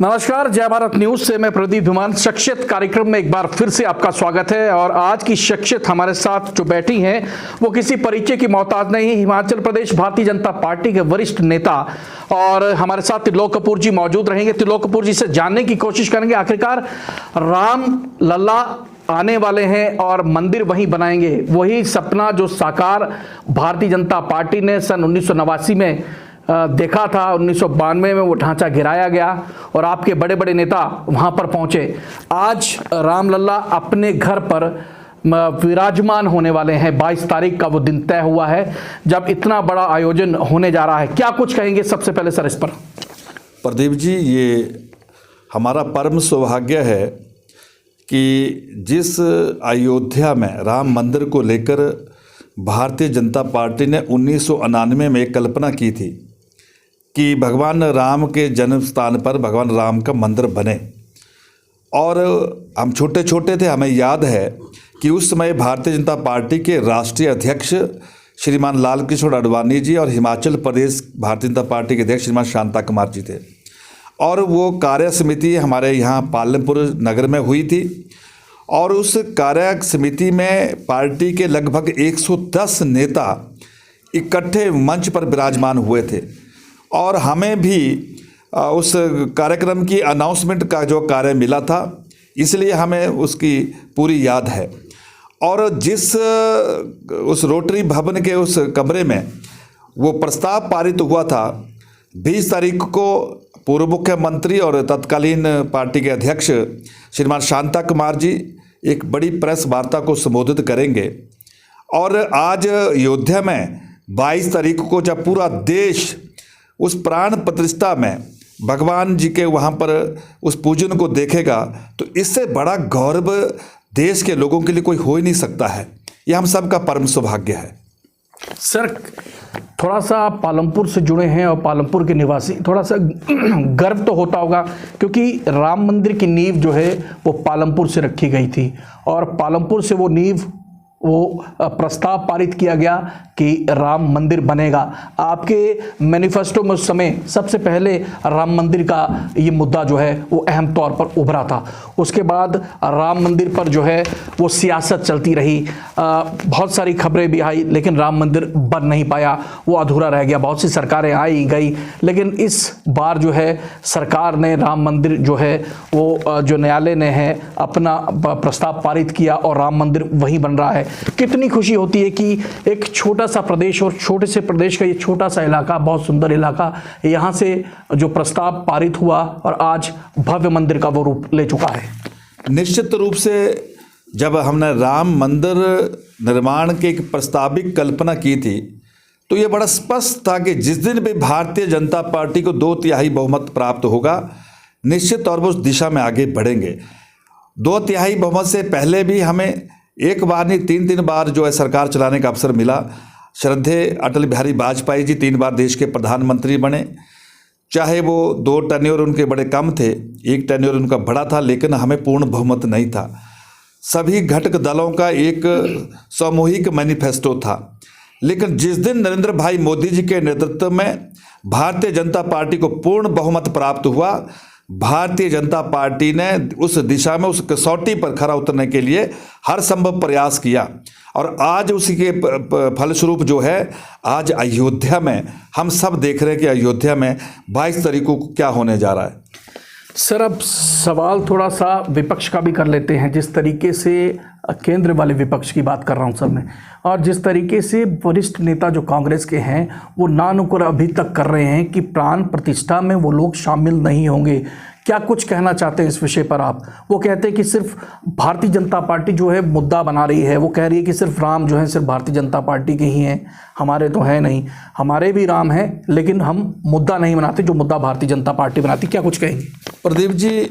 नमस्कार, जय भारत न्यूज से मैं प्रदीप धुमान। शख्सियत कार्यक्रम में एक बार फिर से आपका स्वागत है। और आज की शख्सियत हमारे साथ जो बैठी हैं वो किसी परिचय की मोहताज नहीं, हिमाचल प्रदेश भारतीय जनता पार्टी के वरिष्ठ नेता और हमारे साथ त्रिलोक कपूर जी मौजूद रहेंगे। त्रिलोक कपूर जी से जानने की कोशिश करेंगे आखिरकार राम लल्ला आने वाले हैं और मंदिर वहीं बनाएंगे, वही सपना जो साकार भारतीय जनता पार्टी ने सन 1989 में देखा था। 1992 में वो ढांचा गिराया गया और आपके बड़े बड़े नेता वहां पर पहुंचे। आज रामलल्ला अपने घर पर विराजमान होने वाले हैं। 22 तारीख का वो दिन तय हुआ है जब इतना बड़ा आयोजन होने जा रहा है। क्या कुछ कहेंगे सबसे पहले सर इस पर? प्रदीप जी, ये हमारा परम सौभाग्य है कि जिस अयोध्या में राम मंदिर को लेकर भारतीय जनता पार्टी ने 1999 में एक कल्पना की थी कि भगवान राम के जन्म स्थान पर भगवान राम का मंदिर बने, और हम छोटे छोटे थे, हमें याद है कि उस समय भारतीय जनता पार्टी के राष्ट्रीय अध्यक्ष श्रीमान लाल कृष्ण आडवाणी जी और हिमाचल प्रदेश भारतीय जनता पार्टी के अध्यक्ष श्रीमान शांता कुमार जी थे, और वो कार्य समिति हमारे यहाँ पालमपुर नगर में हुई थी। और उस कार्य समिति में पार्टी के लगभग 110 नेता इकट्ठे मंच पर विराजमान हुए थे, और हमें भी उस कार्यक्रम की अनाउंसमेंट का जो कार्य मिला था, इसलिए हमें उसकी पूरी याद है। और जिस उस रोटरी भवन के उस कमरे में वो प्रस्ताव पारित हुआ था, 20 तारीख को पूर्व मुख्यमंत्री और तत्कालीन पार्टी के अध्यक्ष श्रीमान शांता कुमार जी एक बड़ी प्रेस वार्ता को संबोधित करेंगे। और आज अयोध्या में 22 तारीख को जब पूरा देश उस प्राण प्रतिष्ठा में भगवान जी के वहाँ पर उस पूजन को देखेगा, तो इससे बड़ा गौरव देश के लोगों के लिए कोई हो ही नहीं सकता है। यह हम सबका परम सौभाग्य है। सर, थोड़ा सा आप पालमपुर से जुड़े हैं और पालमपुर के निवासी, थोड़ा सा गर्व तो होता होगा क्योंकि राम मंदिर की नींव जो है वो पालमपुर से रखी गई थी और पालमपुर से वो प्रस्ताव पारित किया गया कि राम मंदिर बनेगा। आपके मैनिफेस्टो में उस समय सबसे पहले राम मंदिर का ये मुद्दा जो है वो अहम तौर पर उभरा था। उसके बाद राम मंदिर पर जो है वो सियासत चलती रही, बहुत सारी खबरें भी आई, लेकिन राम मंदिर बन नहीं पाया, वो अधूरा रह गया। बहुत सी सरकारें आई गई, लेकिन इस बार जो है सरकार ने राम मंदिर जो है वो जो न्यायालय ने है अपना प्रस्ताव पारित किया और राम मंदिर वहीं बन रहा है। कितनी खुशी होती है कि एक छोटा सा प्रदेश और छोटे से प्रदेश का ये छोटा सा इलाका, बहुत सुंदर इलाका, यहाँ से जो प्रस्ताव पारित हुआ और आज भव्य मंदिर का वो रूप ले चुका है। निश्चित रूप से जब हमने राम मंदिर निर्माण की एक प्रस्ताविक कल्पना की थी, तो ये बड़ा स्पष्ट था कि जिस दिन भी भारतीय जनता पार्टी को 2/3 बहुमत प्राप्त होगा, निश्चित तौर पर उस दिशा में आगे बढ़ेंगे। 2/3 बहुमत से पहले भी हमें एक बार नहीं 3 बार जो है सरकार चलाने का अवसर मिला। श्रद्धेय अटल बिहारी वाजपेयी जी 3 बार देश के प्रधानमंत्री बने, चाहे वो 2 टेन्योर उनके बड़े कम थे, 1 टेन्योर उनका बड़ा था, लेकिन हमें पूर्ण बहुमत नहीं था। सभी घटक दलों का एक सामूहिक मैनिफेस्टो था। लेकिन जिस दिन नरेंद्र भाई मोदी जी के नेतृत्व में भारतीय जनता पार्टी को पूर्ण बहुमत प्राप्त हुआ, भारतीय जनता पार्टी ने उस दिशा में उस कसौटी पर खरा उतरने के लिए हर संभव प्रयास किया, और आज उसी के फलस्वरूप जो है आज अयोध्या में हम सब देख रहे हैं कि अयोध्या में 22 तारीख को क्या होने जा रहा है। सर, अब सवाल थोड़ा सा विपक्ष का भी कर लेते हैं। जिस तरीके से केंद्र वाले विपक्ष की बात कर रहा हूं सर मैं, और जिस तरीके से वरिष्ठ नेता जो कांग्रेस के हैं वो नानुकुर अभी तक कर रहे हैं कि प्राण प्रतिष्ठा में वो लोग शामिल नहीं होंगे। क्या कुछ कहना चाहते हैं इस विषय पर आप? वो कहते हैं कि सिर्फ भारतीय जनता पार्टी जो है मुद्दा बना रही है, वो कह रही है कि सिर्फ राम जो है सिर्फ भारतीय जनता पार्टी के ही हैं, हमारे तो है नहीं। हमारे भी राम हैं, लेकिन हम मुद्दा नहीं बनाते जो मुद्दा भारतीय जनता पार्टी बनाती। क्या कुछ कहेंगे? प्रदीप जी,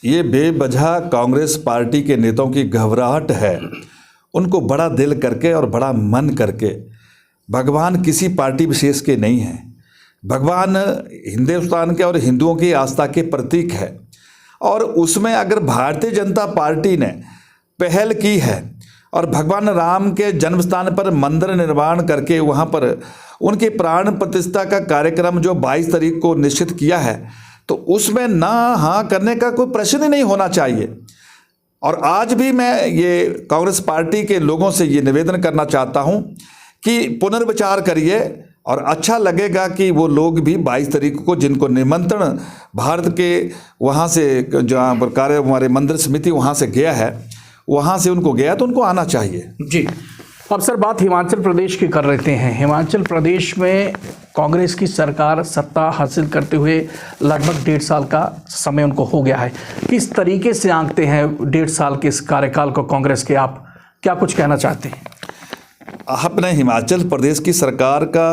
ये बेवजह कांग्रेस पार्टी के नेताओं की घबराहट है। उनको बड़ा दिल करके और बड़ा मन करके, भगवान किसी पार्टी विशेष के नहीं हैं, भगवान हिंदुस्तान के और हिंदुओं की आस्था के प्रतीक है। और उसमें अगर भारतीय जनता पार्टी ने पहल की है और भगवान राम के जन्म स्थान पर मंदिर निर्माण करके वहाँ पर उनके प्राण प्रतिष्ठा का कार्यक्रम जो 22 तारीख को निश्चित किया है, तो उसमें ना हाँ करने का कोई प्रश्न ही नहीं होना चाहिए। और आज भी मैं ये कांग्रेस पार्टी के लोगों से ये निवेदन करना चाहता हूँ कि पुनर्विचार करिए, और अच्छा लगेगा कि वो लोग भी 22 तारीख को जिनको निमंत्रण भारत के वहाँ से जहाँ पर कार्य हमारे मंदिर समिति वहाँ से गया है, वहाँ से उनको गया तो उनको आना चाहिए। जी, अब सर बात हिमाचल प्रदेश की कर लेते हैं। हिमाचल प्रदेश में कांग्रेस की सरकार सत्ता हासिल करते हुए लगभग 1.5 साल का समय उनको हो गया है। किस तरीके से आंकते हैं 1.5 साल के इस कार्यकाल को कांग्रेस के, आप क्या कुछ कहना चाहते हैं? आपने हिमाचल प्रदेश की सरकार का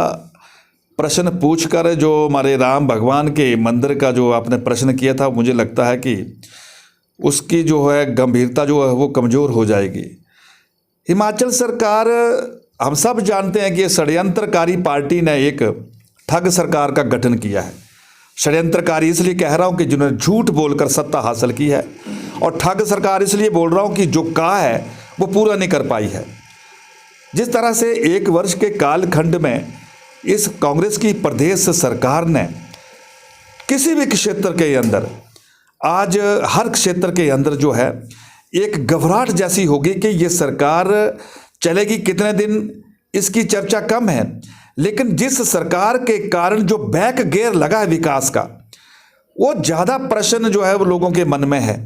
प्रश्न पूछकर जो हमारे राम भगवान के मंदिर का जो आपने प्रश्न किया था, मुझे लगता है कि उसकी जो है गंभीरता जो है वो कमज़ोर हो जाएगी। हिमाचल सरकार, हम सब जानते हैं कि ये षड्यंत्रकारी पार्टी ने एक ठग सरकार का गठन किया है। षड्यंत्रकारी इसलिए कह रहा हूँ कि जिन्होंने झूठ बोलकर सत्ता हासिल की है, और ठग सरकार इसलिए बोल रहा हूँ कि जो कहा है वो पूरा नहीं कर पाई है। जिस तरह से 1 वर्ष के कालखंड में इस कांग्रेस की प्रदेश सरकार ने किसी भी क्षेत्र के अंदर, आज हर क्षेत्र के अंदर जो है एक घबराहट जैसी होगी कि ये सरकार चलेगी कितने दिन, इसकी चर्चा कम है। लेकिन जिस सरकार के कारण जो बैक गियर लगा है विकास का, वो ज़्यादा प्रश्न जो है वो लोगों के मन में है।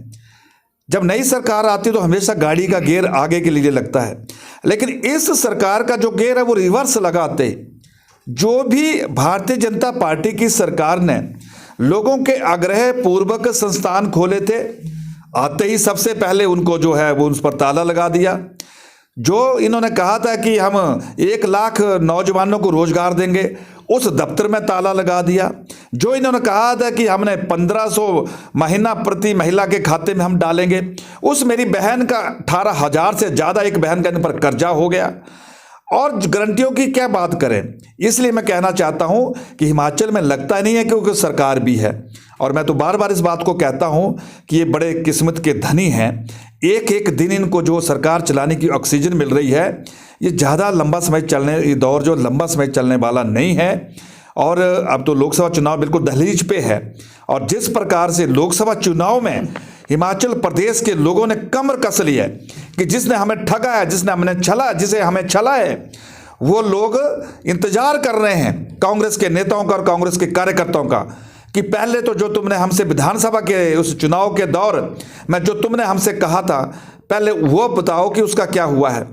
जब नई सरकार आती है तो हमेशा गाड़ी का गियर आगे के लिए लगता है, लेकिन इस सरकार का जो गियर है वो रिवर्स लगाते। जो भी भारतीय जनता पार्टी की सरकार ने लोगों के आग्रह पूर्वक संस्थान खोले थे, आते ही सबसे पहले उनको जो है वो उस पर ताला लगा दिया। जो इन्होंने कहा था कि हम 1 लाख नौजवानों को रोजगार देंगे, उस दफ्तर में ताला लगा दिया। जो इन्होंने कहा था कि हमने 1500 महीना प्रति महिला के खाते में हम डालेंगे, उस मेरी बहन का 18,000 से ज़्यादा एक बहन का इन पर कर्जा हो गया। और गारंटियों की क्या बात करें। इसलिए मैं कहना चाहता हूं कि हिमाचल में लगता नहीं है क्योंकि सरकार भी है, और मैं तो बार बार इस बात को कहता हूं कि ये बड़े किस्मत के धनी हैं। एक एक दिन इनको जो सरकार चलाने की ऑक्सीजन मिल रही है, ये ज़्यादा लंबा समय चलने, ये दौर जो लंबा समय चलने वाला नहीं है। और अब तो लोकसभा चुनाव बिल्कुल दहलीज पे है, और जिस प्रकार से लोकसभा चुनाव में हिमाचल प्रदेश के लोगों ने कमर कस ली है कि जिसने हमें ठगा है, जिसे हमें छला है, वो लोग इंतजार कर रहे हैं कांग्रेस के नेताओं का और कांग्रेस के कार्यकर्ताओं का कि पहले तो जो तुमने हमसे विधानसभा के उस चुनाव के दौर में जो तुमने हमसे कहा था, पहले वो बताओ कि उसका क्या हुआ है।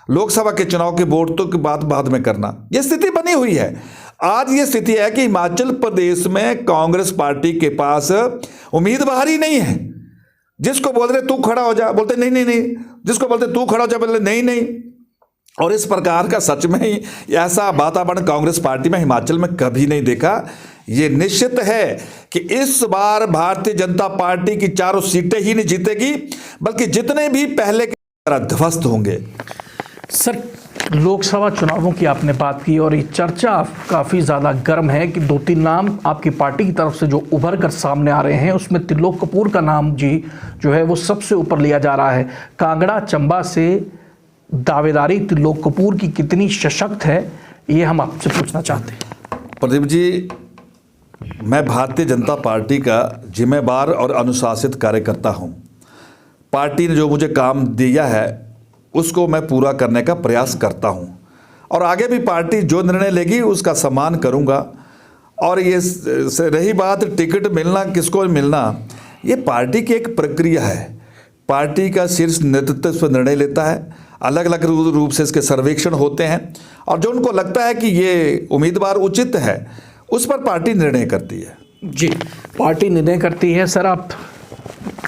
लोकसभा के चुनाव के वोट तो की बात बाद में करना, ये स्थिति बनी हुई है। आज ये स्थिति है कि हिमाचल प्रदेश में कांग्रेस पार्टी के पास उम्मीदवार ही नहीं है। जिसको बोल रहे तू खड़ा हो जा, बोलते नहीं नहीं नहीं, जिसको बोलते तू खड़ा हो जा, बोलते नहीं नहीं। और इस प्रकार का सच में ही ऐसा वातावरण कांग्रेस पार्टी में हिमाचल में कभी नहीं देखा। ये निश्चित है कि इस बार भारतीय जनता पार्टी की 4 सीटें ही नहीं जीतेगी, बल्कि जितने भी पहले की तरह ध्वस्त होंगे। सर, लोकसभा चुनावों की आपने बात की और ये चर्चा काफ़ी ज़्यादा गर्म है कि 2-3 नाम आपकी पार्टी की तरफ से जो उभर कर सामने आ रहे हैं, उसमें त्रिलोक कपूर का नाम जी जो है वो सबसे ऊपर लिया जा रहा है। कांगड़ा चंबा से दावेदारी त्रिलोक कपूर की कितनी सशक्त है, ये हम आपसे पूछना चाहते हैं। प्रदीप जी, मैं भारतीय जनता पार्टी का जिम्मेदार और अनुशासित कार्यकर्ता हूँ। पार्टी ने जो मुझे काम दिया है उसको मैं पूरा करने का प्रयास करता हूं, और आगे भी पार्टी जो निर्णय लेगी उसका सम्मान करूंगा। और ये रही बात टिकट मिलना किसको मिलना, ये पार्टी की एक प्रक्रिया है। पार्टी का शीर्ष नेतृत्व इस पर निर्णय लेता है, अलग अलग रूप से इसके सर्वेक्षण होते हैं, और जो उनको लगता है कि ये उम्मीदवार उचित है उस पर पार्टी निर्णय करती है। जी, पार्टी निर्णय करती है। सर, आप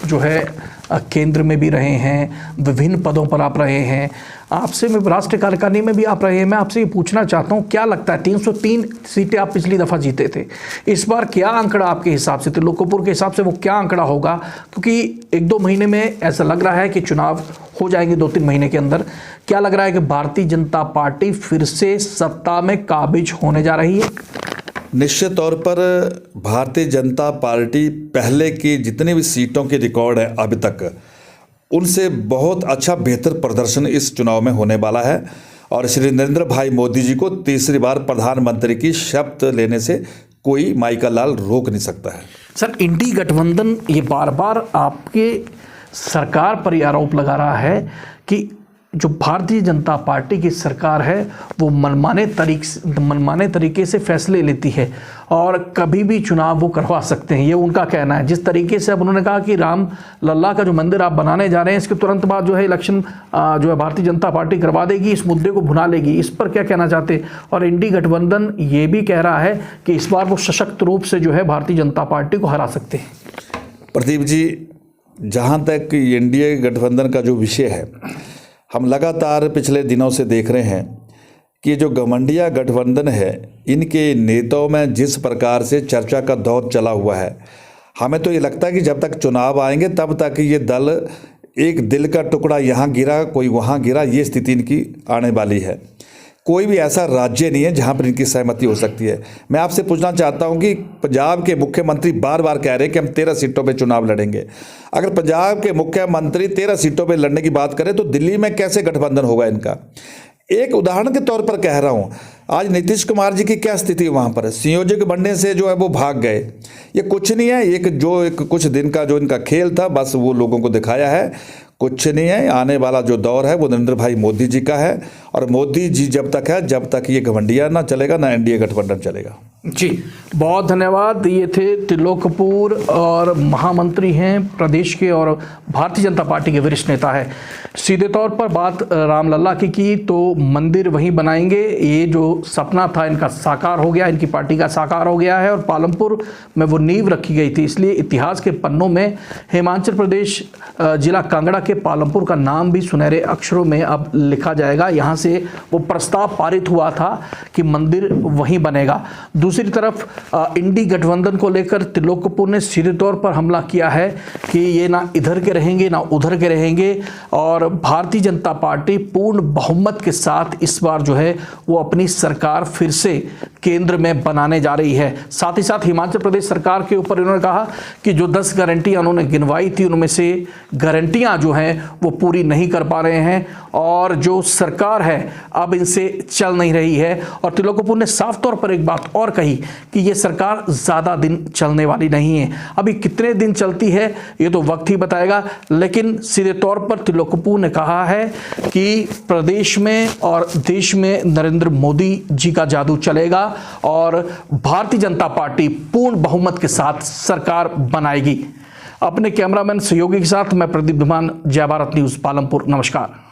जो है केंद्र में भी रहे हैं, विभिन्न पदों पर आप रहे हैं, आपसे मैं राष्ट्रीय कार्यकारिणी में भी आप रहे हैं। मैं आपसे ये पूछना चाहता हूँ, क्या लगता है 303 सीटें आप पिछली दफ़ा जीते थे, इस बार क्या आंकड़ा आपके हिसाब से, त्रिलोक कपूर के हिसाब से वो क्या आंकड़ा होगा? क्योंकि 1-2 महीने में ऐसा लग रहा है कि चुनाव हो जाएंगे 2-3 महीने के अंदर। क्या लग रहा है कि भारतीय जनता पार्टी फिर से सत्ता में काबिज होने जा रही है? निश्चित तौर पर भारतीय जनता पार्टी पहले की जितनी भी सीटों के रिकॉर्ड है अभी तक, उनसे बहुत अच्छा बेहतर प्रदर्शन इस चुनाव में होने वाला है। और श्री नरेंद्र भाई मोदी जी को तीसरी बार प्रधानमंत्री की शपथ लेने से कोई माई का लाल रोक नहीं सकता है। सर, इंडी गठबंधन ये बार बार आपके सरकार पर ये आरोप लगा रहा है कि जो भारतीय जनता पार्टी की सरकार है वो मनमाने तरीके से फैसले लेती है और कभी भी चुनाव वो करवा सकते हैं, ये उनका कहना है। जिस तरीके से अब उन्होंने कहा कि राम लल्ला का जो मंदिर आप बनाने जा रहे हैं इसके तुरंत बाद जो है इलेक्शन जो है भारतीय जनता पार्टी करवा देगी, इस मुद्दे को भुना लेगी, इस पर क्या कहना चाहते हैं? और इंडी गठबंधन ये भी कह रहा है कि इस बार वो सशक्त रूप से जो है भारतीय जनता पार्टी को हरा सकते हैं। प्रदीप जी, जहाँ तक एनडीए गठबंधन का जो विषय है, हम लगातार पिछले दिनों से देख रहे हैं कि जो घमंडिया गठबंधन है, इनके नेताओं में जिस प्रकार से चर्चा का दौर चला हुआ है, हमें तो ये लगता है कि जब तक चुनाव आएंगे तब तक ये दल एक दिल का टुकड़ा यहाँ गिरा कोई वहाँ गिरा, ये स्थिति इनकी आने वाली है। कोई भी ऐसा राज्य नहीं है जहाँ पर इनकी सहमति हो सकती है। मैं आपसे पूछना चाहता हूँ कि पंजाब के मुख्यमंत्री बार बार कह रहे हैं कि हम 13 सीटों पे चुनाव लड़ेंगे। अगर पंजाब के मुख्यमंत्री 13 सीटों पे लड़ने की बात करें तो दिल्ली में कैसे गठबंधन होगा इनका? एक उदाहरण के तौर पर कह रहा हूँ, आज नीतीश कुमार जी की क्या स्थिति वहाँ पर है? संयोजक बनने से जो है वो भाग गए। ये कुछ नहीं है, एक कुछ दिन का जो इनका खेल था, बस वो लोगों को दिखाया है, कुछ नहीं है। आने वाला जो दौर है वो नरेंद्र भाई मोदी जी का है और मोदी जी जब तक है, जब तक ये घमंडिया ना चलेगा ना एनडीए गठबंधन चलेगा। जी, बहुत धन्यवाद। ये थे त्रिलोक कपूर और महामंत्री हैं प्रदेश के और भारतीय जनता पार्टी के वरिष्ठ नेता है। सीधे तौर पर बात रामलला की तो मंदिर वहीं बनाएंगे, ये जो सपना था इनका साकार हो गया, इनकी पार्टी का साकार हो गया है और पालमपुर में वो नींव रखी गई थी। इसलिए इतिहास के पन्नों में हिमाचल प्रदेश जिला कांगड़ा के पालमपुर का नाम भी सुनहरे अक्षरों में अब लिखा जाएगा। यहाँ से वो प्रस्ताव पारित हुआ था कि मंदिर वहीं बनेगा। दूसरी तरफ इंडी गठबंधन को लेकर त्रिलोक कपूर ने सीधे तौर पर हमला किया है कि ये ना इधर के रहेंगे ना उधर के रहेंगे और भारतीय जनता पार्टी पूर्ण बहुमत के साथ इस बार जो है वो अपनी सरकार फिर से केंद्र में बनाने जा रही है। साथ ही साथ हिमाचल प्रदेश सरकार के ऊपर इन्होंने कहा कि जो 10 गारंटियां उन्होंने गिनवाई थी उनमें से गारंटियां जो हैं वो पूरी नहीं कर पा रहे हैं और जो सरकार है अब इनसे चल नहीं रही है। और त्रिलोक कपूर ने साफ तौर पर एक बात और कही कि ये सरकार ज़्यादा दिन चलने वाली नहीं है। अभी कितने दिन चलती है ये तो वक्त ही बताएगा, लेकिन सीधे तौर पर त्रिलोक कपूर ने कहा है कि प्रदेश में और देश में नरेंद्र मोदी जी का जादू चलेगा और भारतीय जनता पार्टी पूर्ण बहुमत के साथ सरकार बनाएगी। अपने कैमरामैन सहयोगी के साथ मैं प्रदीप धुमान, जय भारत न्यूज़, पालमपुर। नमस्कार।